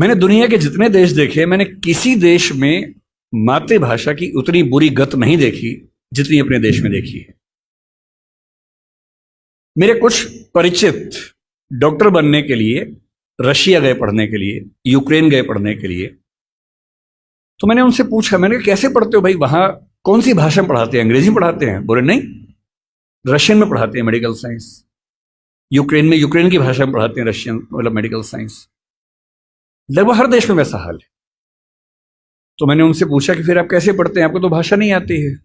मैंने दुनिया के जितने देश देखे, मैंने किसी देश में मातृभाषा की उतनी बुरी गत नहीं देखी जितनी अपने देश में देखी है। मेरे कुछ परिचित डॉक्टर बनने के लिए रशिया गए पढ़ने के लिए, यूक्रेन गए पढ़ने के लिए। तो मैंने उनसे पूछा, मैंने कहा कैसे पढ़ते हो भाई, वहां कौन सी भाषा में पढ़ाते हैं? अंग्रेजी में पढ़ाते हैं? बोले नहीं, रशियन में पढ़ाते हैं मेडिकल साइंस। यूक्रेन में यूक्रेन की भाषा में पढ़ाते हैं रशियन, मतलब मेडिकल साइंस। लगभग हर देश में वैसा हाल है। तो मैंने उनसे पूछा कि फिर आप कैसे पढ़ते हैं, आपको तो भाषा नहीं आती है?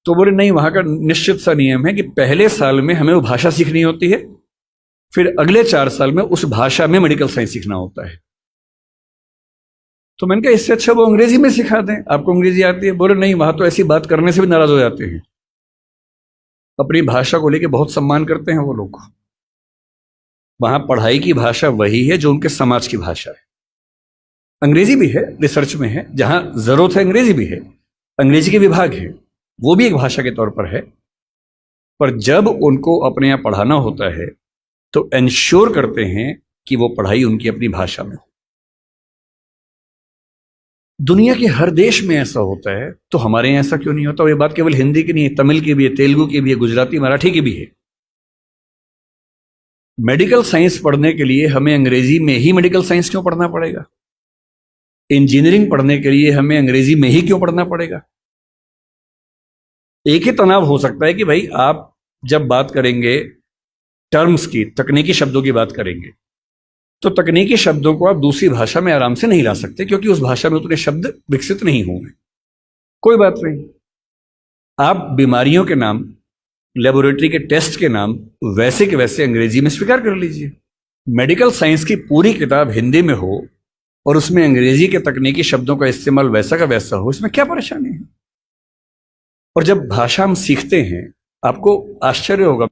तो बोले नहीं, वहां का निश्चित सा नियम है कि पहले साल में हमें वो भाषा सीखनी होती है, फिर अगले 4 साल में उस भाषा में मेडिकल साइंस सीखना होता है। तो मैंने कहा इससे अच्छा वो अंग्रेजी में सिखा दें, आपको अंग्रेजी आती है। बोले नहीं, वहां तो ऐसी बात करने से भी नाराज हो जाते हैं। अपनी भाषा को लेकर बहुत सम्मान करते हैं वो लोग। वहां पढ़ाई की भाषा वही है जो उनके समाज की भाषा है। अंग्रेजी भी है, रिसर्च में है, जहां जरूरत है अंग्रेजी भी है, अंग्रेजी के विभाग है, वो भी एक भाषा के तौर पर है। पर जब उनको अपने यहाँ पढ़ाना होता है तो इंश्योर करते हैं कि वो पढ़ाई उनकी अपनी भाषा में हो। दुनिया के हर देश में ऐसा होता है, तो हमारे यहाँ ऐसा क्यों नहीं होता? और ये बात केवल हिंदी की नहीं है, तमिल की भी है, तेलुगु की भी है, गुजराती मराठी की भी है। मेडिकल साइंस पढ़ने के लिए हमें अंग्रेजी में ही मेडिकल साइंस क्यों पढ़ना पड़ेगा? इंजीनियरिंग पढ़ने के लिए हमें अंग्रेजी में ही क्यों पढ़ना पड़ेगा? एक ही तनाव हो सकता है कि भाई आप जब बात करेंगे टर्म्स की, तकनीकी शब्दों की बात करेंगे, तो तकनीकी शब्दों को आप दूसरी भाषा में आराम से नहीं ला सकते, क्योंकि उस भाषा में उतने शब्द विकसित नहीं होंगे। कोई बात नहीं, आप बीमारियों के नाम, लेबोरेटरी के टेस्ट के नाम वैसे के वैसे अंग्रेजी में स्वीकार कर लीजिए। मेडिकल साइंस की पूरी किताब हिंदी में हो और उसमें अंग्रेजी के तकनीकी शब्दों का इस्तेमाल वैसा का वैसा हो, इसमें क्या परेशानी है? और जब भाषा हम सीखते हैं, आपको आश्चर्य होगा,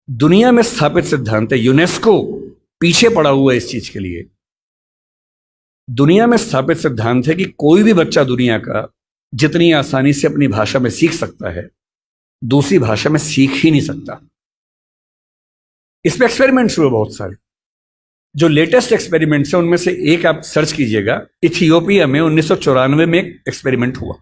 दुनिया में स्थापित सिद्धांत है, यूनेस्को पीछे पड़ा हुआ है इस चीज के लिए। दुनिया में स्थापित सिद्धांत है कि कोई भी बच्चा दुनिया का जितनी आसानी से अपनी भाषा में सीख सकता है, दूसरी भाषा में सीख ही नहीं सकता। इस पे एक्सपेरिमेंट्स हुए बहुत सारे। जो लेटेस्ट एक्सपेरिमेंट्स हैं उनमें से एक आप सर्च कीजिएगा, इथियोपिया में 1994 में एक एक्सपेरिमेंट हुआ।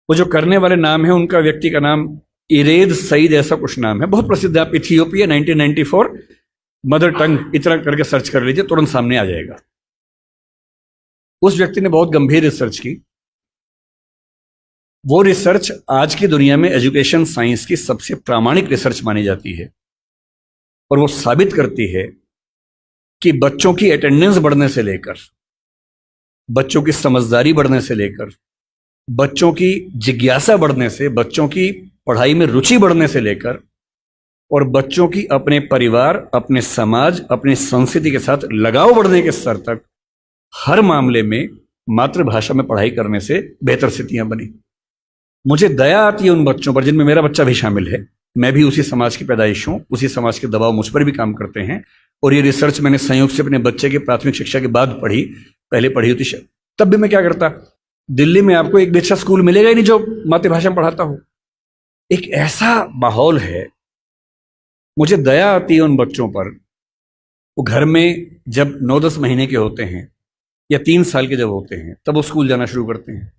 वो जो करने वाले नाम है, उनका व्यक्ति का नाम इरेद सईद ऐसा कुछ नाम है, बहुत प्रसिद्ध है। आप इथियोपिया 1994 मदर टंग इतना करके सर्च कर लीजिए, तुरंत सामने आ जाएगा। उस व्यक्ति ने बहुत गंभीर रिसर्च की। वो रिसर्च आज की दुनिया में एजुकेशन साइंस की सबसे प्रामाणिक रिसर्च मानी जाती है, और वो साबित करती है कि बच्चों की अटेंडेंस बढ़ने से लेकर, बच्चों की समझदारी बढ़ने से लेकर, बच्चों की जिज्ञासा बढ़ने से, बच्चों की पढ़ाई में रुचि बढ़ने से लेकर, और बच्चों की अपने परिवार, अपने समाज, अपनी संस्कृति के साथ लगाव बढ़ने के स्तर तक, हर मामले में मातृभाषा में पढ़ाई करने से बेहतर स्थितियां बनी। मुझे दया आती है उन बच्चों पर जिनमें मेरा बच्चा भी शामिल है। मैं भी उसी समाज की पैदाइश हूं, उसी समाज के दबाव मुझ पर भी काम करते हैं। और ये रिसर्च मैंने संयोग से अपने बच्चे की प्राथमिक शिक्षा के बाद पढ़ी, पहले पढ़ी होती तब भी मैं क्या करता, दिल्ली में आपको एक भी अच्छा स्कूल मिलेगा ही नहीं जो मातृभाषा में पढ़ाता हो। एक ऐसा माहौल है, मुझे दया आती है उन बच्चों पर। वो घर में जब 9-10 महीने के होते हैं या 3 साल के जब होते हैं, तब वो स्कूल जाना शुरू करते हैं।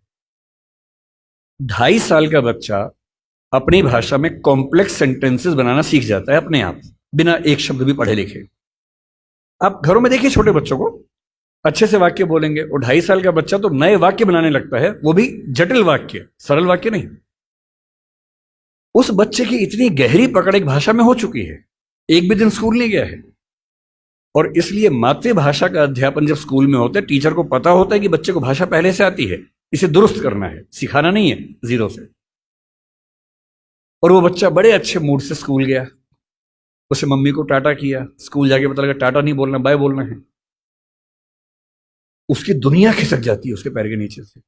2.5 साल का बच्चा अपनी भाषा में कॉम्प्लेक्स सेंटेंसेस बनाना सीख जाता है अपने आप, बिना एक शब्द भी पढ़े लिखे। आप घरों में देखिए छोटे बच्चों को, अच्छे से वाक्य बोलेंगे। और 2.5 साल का बच्चा तो नए वाक्य बनाने लगता है, वो भी जटिल वाक्य, सरल वाक्य नहीं। उस बच्चे की इतनी गहरी पकड़ एक भाषा में हो चुकी है, एक भी दिन स्कूल नहीं गया है। और इसलिए मातृभाषा का अध्यापन जब स्कूल में होता है, टीचर को पता होता है कि बच्चे को भाषा पहले से आती है, इसे दुरुस्त करना है, सिखाना नहीं है जीरो से। और वो बच्चा बड़े अच्छे मूड से स्कूल गया, उसे मम्मी को टाटा किया, स्कूल जाके पता लगा टाटा नहीं बोलना, बाय बोलना है। उसकी दुनिया खिसक जाती है उसके पैर के नीचे से।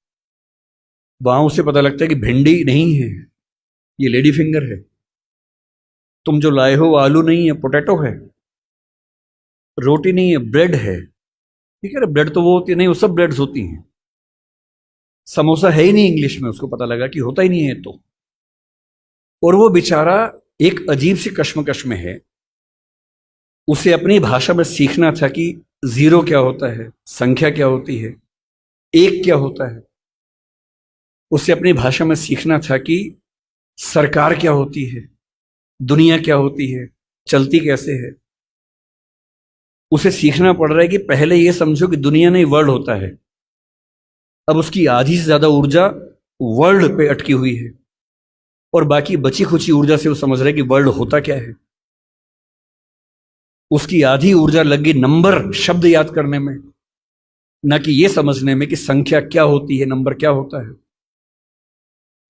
वहां उसे पता लगता है कि भिंडी नहीं है, ये लेडी फिंगर है। तुम जो लाए हो आलू नहीं है, पोटैटो है। रोटी नहीं है, ब्रेड है। ठीक है ना, ब्रेड तो वो होती है नहीं, वो सब ब्रेड्स होती हैं। समोसा है ही नहीं इंग्लिश में, उसको पता लगा कि होता ही नहीं है तो। और वो बेचारा एक अजीब सी कश्मकश में है उसे अपनी भाषा में सीखना था कि जीरो क्या होता है, संख्या क्या होती है, एक क्या होता है। उसे अपनी भाषा में सीखना था कि सरकार क्या होती है, दुनिया क्या होती है, चलती कैसे है। उसे सीखना पड़ रहा है कि पहले यह समझो कि दुनिया नहीं वर्ल्ड होता है। अब उसकी आधी से ज्यादा ऊर्जा वर्ल्ड पे अटकी हुई है और बाकी बची खुची ऊर्जा से वो समझ रहा है कि वर्ल्ड होता क्या है। उसकी आधी ऊर्जा लग गई नंबर, शब्द याद करने में, ना कि यह समझने में कि संख्या क्या होती है, नंबर क्या होता है।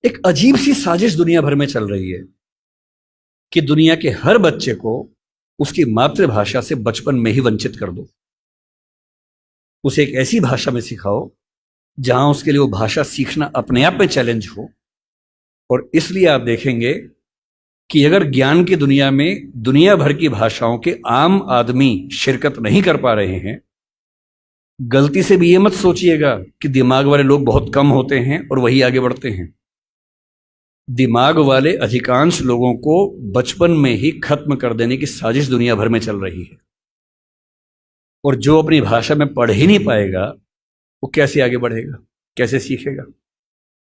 एक अजीब सी साजिश दुनिया भर में चल रही है कि दुनिया के हर बच्चे को उसकी मातृभाषा से बचपन में ही वंचित कर दो। उसे एक ऐसी भाषा में सिखाओ जहां उसके लिए वो भाषा सीखना अपने आप में चैलेंज हो। और इसलिए आप देखेंगे कि अगर ज्ञान की दुनिया में दुनिया भर की भाषाओं के आम आदमी शिरकत नहीं कर पा रहे हैं, गलती से भी ये मत सोचिएगा कि दिमाग वाले लोग बहुत कम होते हैं और वही आगे बढ़ते हैं। दिमाग वाले अधिकांश लोगों को बचपन में ही खत्म कर देने की साजिश दुनिया भर में चल रही है। और जो अपनी भाषा में पढ़ ही नहीं पाएगा वो कैसे आगे बढ़ेगा, कैसे सीखेगा।